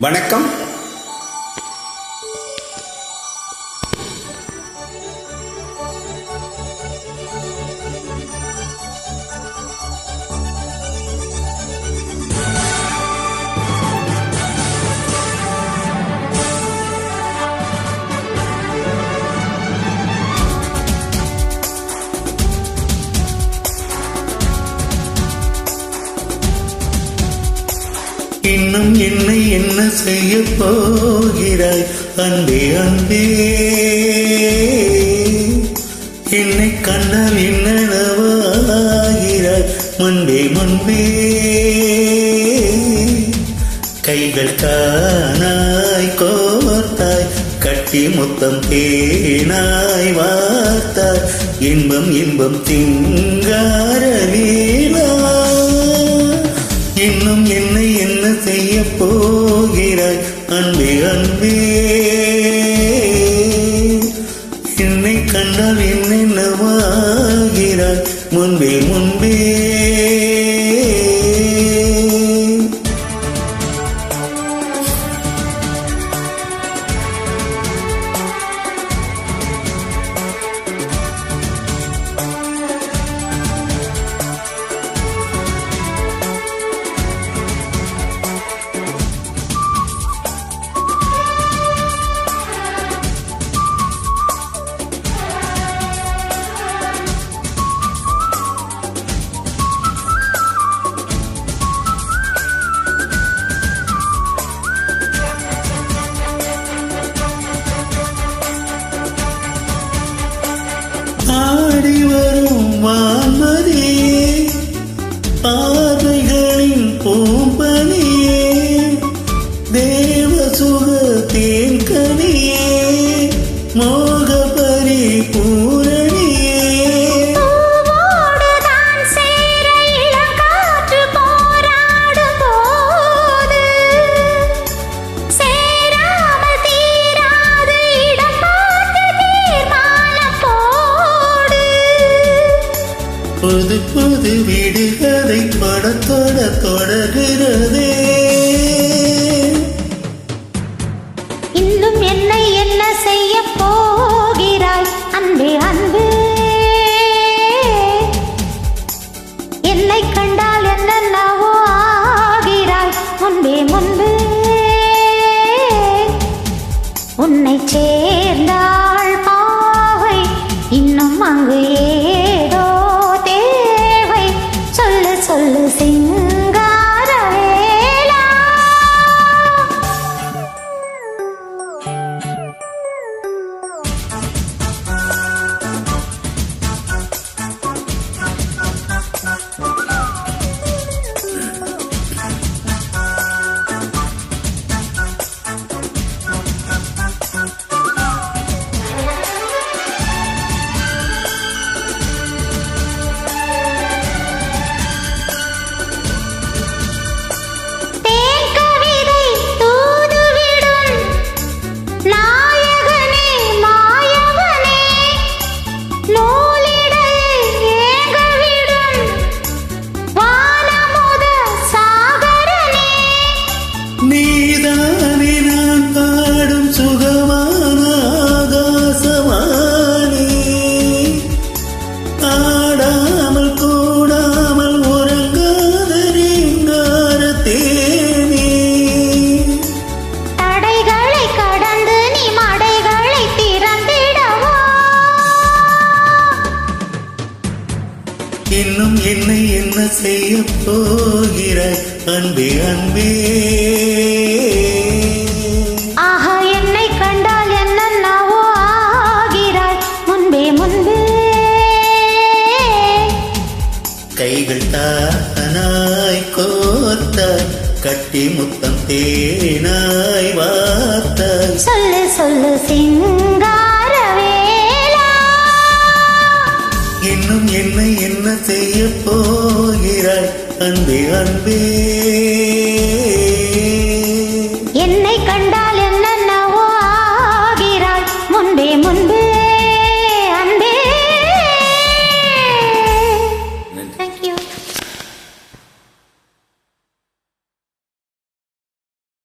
வணக்கம். இன்னும் என்னை என்ன செய்ய போகிறாய் அன்பே அன்பே, என்னை கண்டால் என்னவாகிறாய் முன்பே முன்பே. கைகள் காணாய் கோர்த்தாய், கட்டி முத்தம் தேனாய் வார்த்தாய், இன்பம் இன்பம் திங்கார லீலா. இன்னும் என்னை என்ன செய்ய போகிறாய் அன்பே அன்பே, என்னை கண்டால் என்னென்னவாகிறாய் முன்பே முன்பே. ஆடி வரும் வான்மதியே, பார்வைகளின் பூம்பனியே, தேவ சுக தேன்கனியே, மோக பரிபூரணியே. புது புது வீடுகளை படத்தோட தொடர்கிறதே. இன்னும் என்னை என்ன செய்ய போகிறாய் அன்பே அன்பே, என்னை கண்டால் என்னென்னவோ ஆகிறாய் முன்பே முன்பே. உன்னை சேர்ந்தாள் பாவை, இன்னும் அங்கு ஏதோ சொல்லு சிங்கார வேலா. நீதானே நான் பாடும் சுகமான ஆகாசவாணி, ஆடாமல் கூடாமல் உறங்காத ரீங்கார தேனி. தடைகளை கடந்து நீ மடைகளை திறந்திடவா. இன்னும் என்னை என்ன செய்ய போகிறாய் அன்பே அன்பே. ஆஹா, என்னை கண்டால் என்னென்னவோ ஆகிறாய் முன்பே முன்பே. கைகள் தானாய் கோர்த்தாய், கட்டி முத்தம் தேனாய் வார்த்தாய். சொல்லு சொல்லு சிங்கார வேலா. இன்னும் என்னை என்ன செய்ய போகிறாய் அன்பே அன்பே.